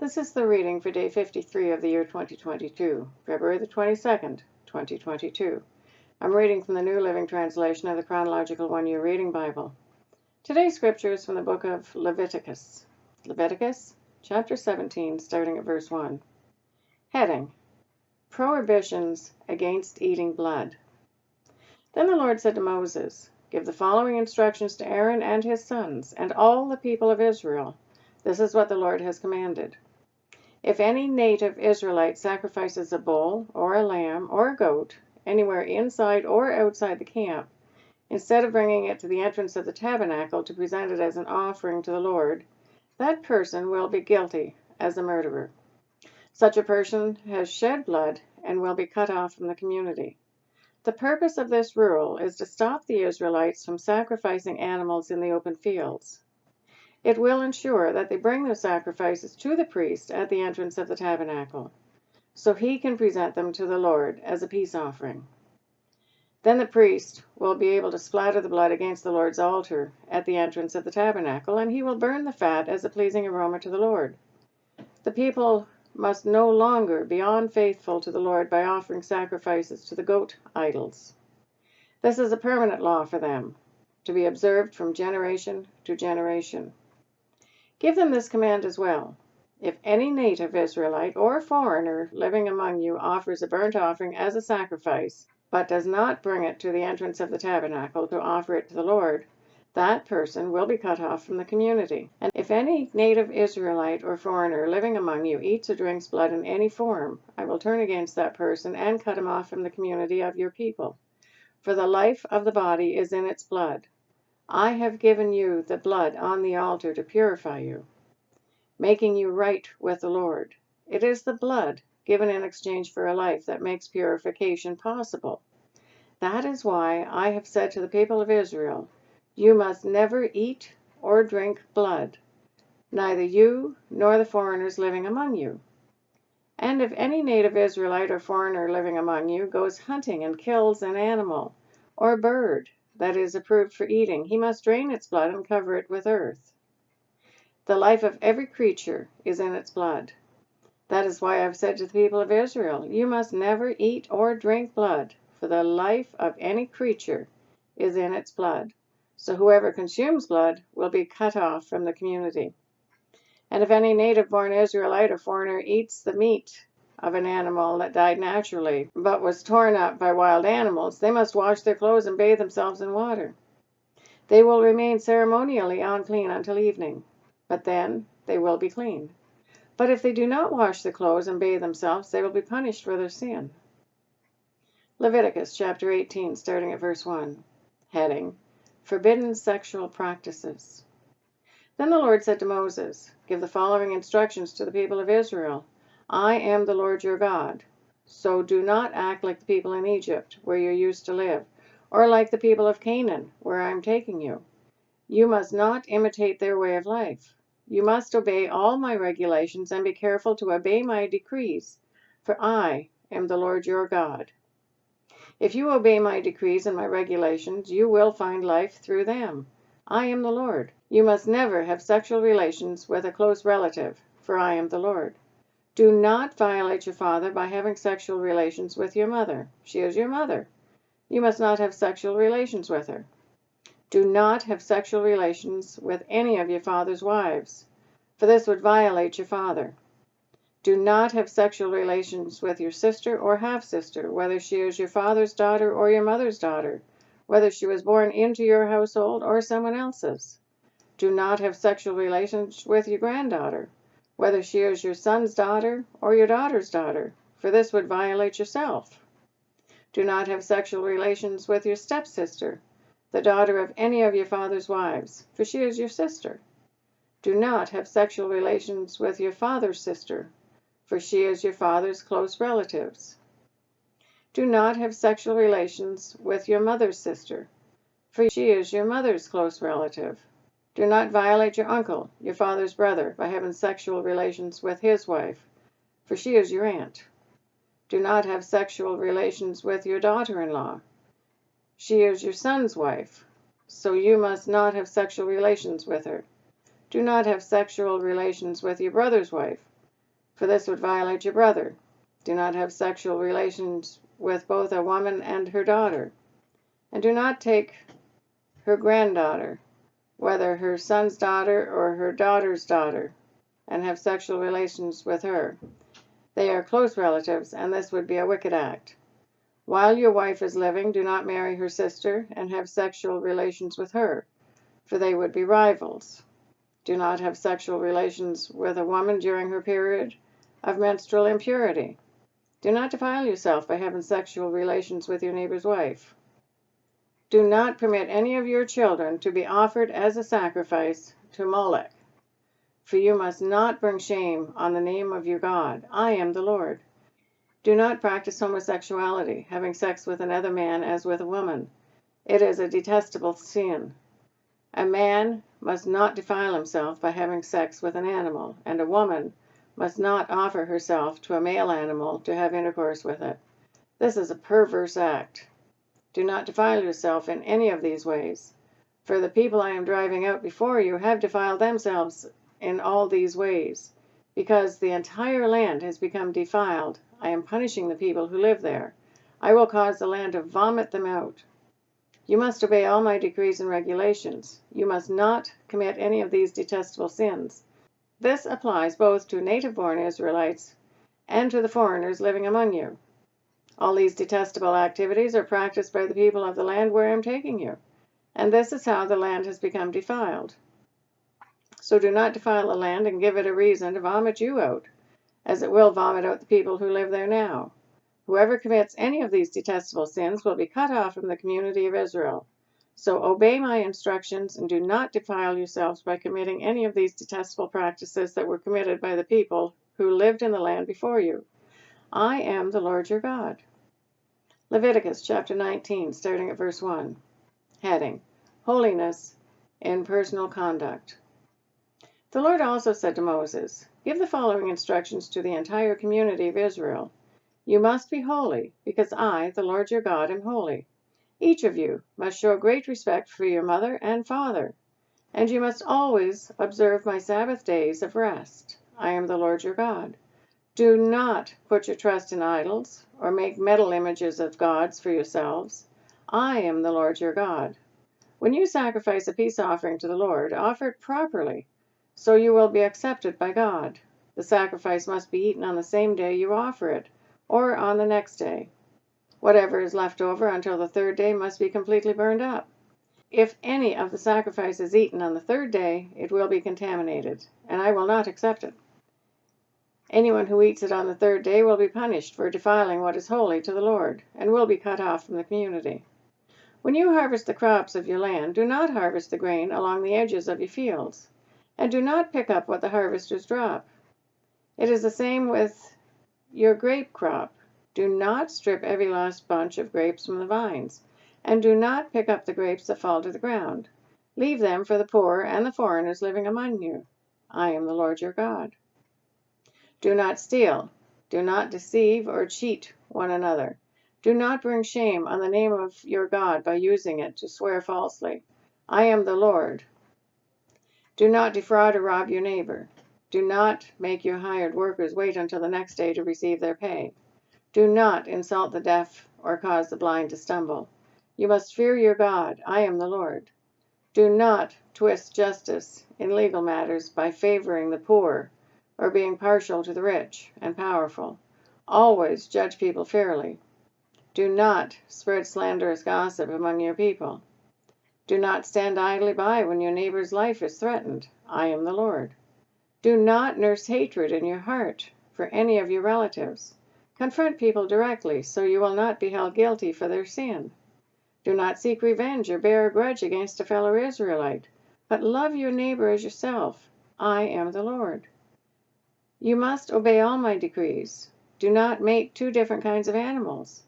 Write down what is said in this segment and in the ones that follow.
This is the reading for day 53 of the year 2022, February the 22nd, 2022. I'm reading from the New Living Translation of the Chronological One-Year Reading Bible. Today's scripture is from the book of Leviticus. Leviticus, chapter 17, starting at verse 1. Heading: Prohibitions against eating blood. Then the Lord said to Moses, "Give the following instructions to Aaron and his sons, and all the people of Israel. This is what the Lord has commanded. If any native Israelite sacrifices a bull or a lamb or a goat anywhere inside or outside the camp, instead of bringing it to the entrance of the tabernacle to present it as an offering to the Lord, that person will be guilty as a murderer. Such a person has shed blood and will be cut off from the community. The purpose of this rule is to stop the Israelites from sacrificing animals in the open fields. It will ensure that they bring their sacrifices to the priest at the entrance of the tabernacle, so he can present them to the Lord as a peace offering. Then the priest will be able to splatter the blood against the Lord's altar at the entrance of the tabernacle, and he will burn the fat as a pleasing aroma to the Lord. The people must no longer be unfaithful to the Lord by offering sacrifices to the goat idols. This is a permanent law for them, to be observed from generation to generation. Give them this command as well. If any native Israelite or foreigner living among you offers a burnt offering as a sacrifice, but does not bring it to the entrance of the tabernacle to offer it to the Lord, that person will be cut off from the community. And if any native Israelite or foreigner living among you eats or drinks blood in any form, I will turn against that person and cut him off from the community of your people. For the life of the body is in its blood. I have given you the blood on the altar to purify you, making you right with the Lord. It is the blood given in exchange for a life that makes purification possible. That is why I have said to the people of Israel, you must never eat or drink blood, neither you nor the foreigners living among you. And if any native Israelite or foreigner living among you goes hunting and kills an animal or bird that is approved for eating, he must drain its blood and cover it with earth. The life of every creature is in its blood. That is why I have said to the people of Israel, you must never eat or drink blood, for the life of any creature is in its blood. So whoever consumes blood will be cut off from the community. And if any native-born Israelite or foreigner eats the meat of an animal that died naturally, but was torn up by wild animals, they must wash their clothes and bathe themselves in water. They will remain ceremonially unclean until evening, but then they will be clean. But if they do not wash their clothes and bathe themselves, they will be punished for their sin. Leviticus chapter 18, starting at verse 1. Heading: Forbidden Sexual Practices. Then the Lord said to Moses, "Give the following instructions to the people of Israel. I am the Lord your God. So do not act like the people in Egypt, where you used to live, or like the people of Canaan, where I am taking you. You must not imitate their way of life. You must obey all my regulations and be careful to obey my decrees, for I am the Lord your God. If you obey my decrees and my regulations, you will find life through them. I am the Lord. You must never have sexual relations with a close relative, for I am the Lord. Do not violate your father by having sexual relations with your mother. She is your mother. You must not have sexual relations with her. Do not have sexual relations with any of your father's wives, for this would violate your father. Do not have sexual relations with your sister or half-sister, whether she is your father's daughter or your mother's daughter, whether she was born into your household or someone else's. Do not have sexual relations with your granddaughter, whether she is your son's daughter or your daughter's daughter, for this would violate yourself. Do not have sexual relations with your stepsister, the daughter of any of your father's wives, for she is your sister. Do not have sexual relations with your father's sister, for she is your father's close relatives. Do not have sexual relations with your mother's sister, for she is your mother's close relative. Do not violate your uncle, your father's brother, by having sexual relations with his wife, for she is your aunt. Do not have sexual relations with your daughter-in-law. She is your son's wife, so you must not have sexual relations with her. Do not have sexual relations with your brother's wife, for this would violate your brother. Do not have sexual relations with both a woman and her daughter. And do not take her granddaughter, whether her son's daughter or her daughter's daughter, and have sexual relations with her. They are close relatives, and this would be a wicked act. While your wife is living, do not marry her sister and have sexual relations with her, for they would be rivals. Do not have sexual relations with a woman during her period of menstrual impurity. Do not defile yourself by having sexual relations with your neighbor's wife. Do not permit any of your children to be offered as a sacrifice to Molech, for you must not bring shame on the name of your God. I am the Lord. Do not practice homosexuality, having sex with another man as with a woman. It is a detestable sin. A man must not defile himself by having sex with an animal, and a woman must not offer herself to a male animal to have intercourse with it. This is a perverse act. Do not defile yourself in any of these ways, for the people I am driving out before you have defiled themselves in all these ways. Because the entire land has become defiled, I am punishing the people who live there. I will cause the land to vomit them out. You must obey all my decrees and regulations. You must not commit any of these detestable sins. This applies both to native-born Israelites and to the foreigners living among you. All these detestable activities are practiced by the people of the land where I am taking you, and this is how the land has become defiled. So do not defile the land and give it a reason to vomit you out, as it will vomit out the people who live there now. Whoever commits any of these detestable sins will be cut off from the community of Israel. So obey my instructions and do not defile yourselves by committing any of these detestable practices that were committed by the people who lived in the land before you. I am the Lord your God. Leviticus chapter 19, starting at verse 1. Heading: Holiness in Personal Conduct. The Lord also said to Moses, "Give the following instructions to the entire community of Israel. You must be holy, because I, the Lord your God, am holy. Each of you must show great respect for your mother and father, and you must always observe my Sabbath days of rest. I am the Lord your God. Do not put your trust in idols, or make metal images of gods for yourselves. I am the Lord your God. When you sacrifice a peace offering to the Lord, offer it properly, so you will be accepted by God. The sacrifice must be eaten on the same day you offer it, or on the next day. Whatever is left over until the third day must be completely burned up. If any of the sacrifice is eaten on the third day, it will be contaminated, and I will not accept it. Anyone who eats it on the third day will be punished for defiling what is holy to the Lord, and will be cut off from the community. When you harvest the crops of your land, do not harvest the grain along the edges of your fields, and do not pick up what the harvesters drop. It is the same with your grape crop. Do not strip every last bunch of grapes from the vines, and do not pick up the grapes that fall to the ground. Leave them for the poor and the foreigners living among you. I am the Lord your God. Do not steal. Do not deceive or cheat one another. Do not bring shame on the name of your God by using it to swear falsely. I am the Lord. Do not defraud or rob your neighbor. Do not make your hired workers wait until the next day to receive their pay. Do not insult the deaf or cause the blind to stumble. You must fear your God. I am the Lord. Do not twist justice in legal matters by favoring the poor or being partial to the rich and powerful. Always judge people fairly. Do not spread slanderous gossip among your people. Do not stand idly by when your neighbor's life is threatened. I am the Lord. Do not nurse hatred in your heart for any of your relatives. Confront people directly, so you will not be held guilty for their sin. Do not seek revenge or bear a grudge against a fellow Israelite, but love your neighbor as yourself. I am the Lord. You must obey all my decrees. Do not make two different kinds of animals.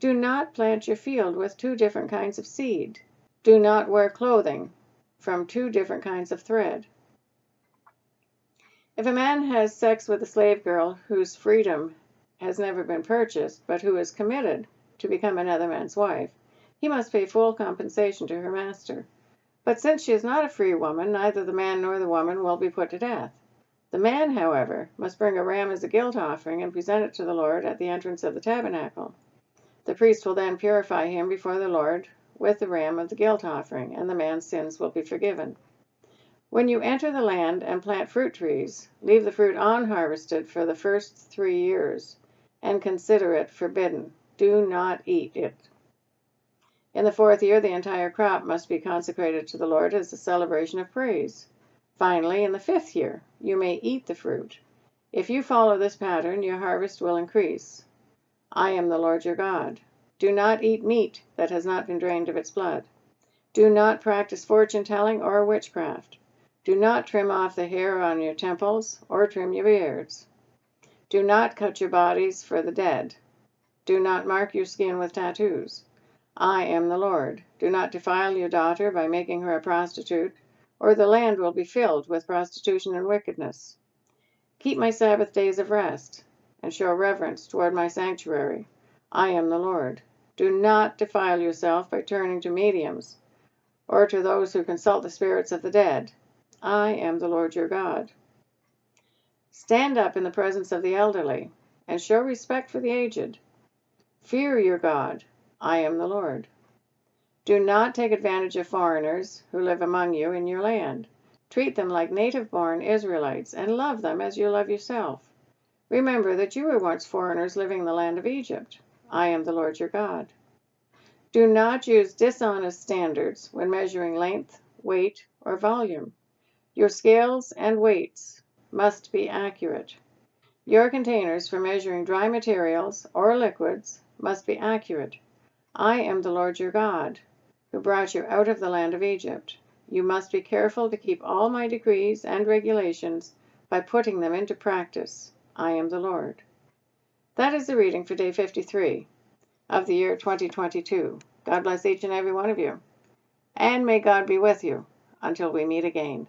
Do not plant your field with two different kinds of seed. Do not wear clothing from two different kinds of thread. If a man has sex with a slave girl whose freedom has never been purchased, but who is committed to become another man's wife, he must pay full compensation to her master. But since she is not a free woman, neither the man nor the woman will be put to death. The man, however, must bring a ram as a guilt offering and present it to the Lord at the entrance of the tabernacle. The priest will then purify him before the Lord with the ram of the guilt offering, and the man's sins will be forgiven. When you enter the land and plant fruit trees, leave the fruit unharvested for the first 3 years, and consider it forbidden. Do not eat it. In the 4th year, the entire crop must be consecrated to the Lord as a celebration of praise. Finally, in the 5th year, you may eat the fruit. If you follow this pattern, your harvest will increase. I am the Lord your God. Do not eat meat that has not been drained of its blood. Do not practice fortune-telling or witchcraft. Do not trim off the hair on your temples or trim your beards. Do not cut your bodies for the dead. Do not mark your skin with tattoos. I am the Lord. Do not defile your daughter by making her a prostitute, or the land will be filled with prostitution and wickedness. Keep my Sabbath days of rest, and show reverence toward my sanctuary. I am the Lord. Do not defile yourself by turning to mediums, or to those who consult the spirits of the dead. I am the Lord your God. Stand up in the presence of the elderly, and show respect for the aged. Fear your God. I am the Lord. Do not take advantage of foreigners who live among you in your land. Treat them like native-born Israelites and love them as you love yourself. Remember that you were once foreigners living in the land of Egypt. I am the Lord your God. Do not use dishonest standards when measuring length, weight, or volume. Your scales and weights must be accurate. Your containers for measuring dry materials or liquids must be accurate. I am the Lord your God, who brought you out of the land of Egypt. You must be careful to keep all my decrees and regulations by putting them into practice. I am the Lord. That is the reading for day 53 of the year 2022. God bless each and every one of you, and may God be with you until we meet again.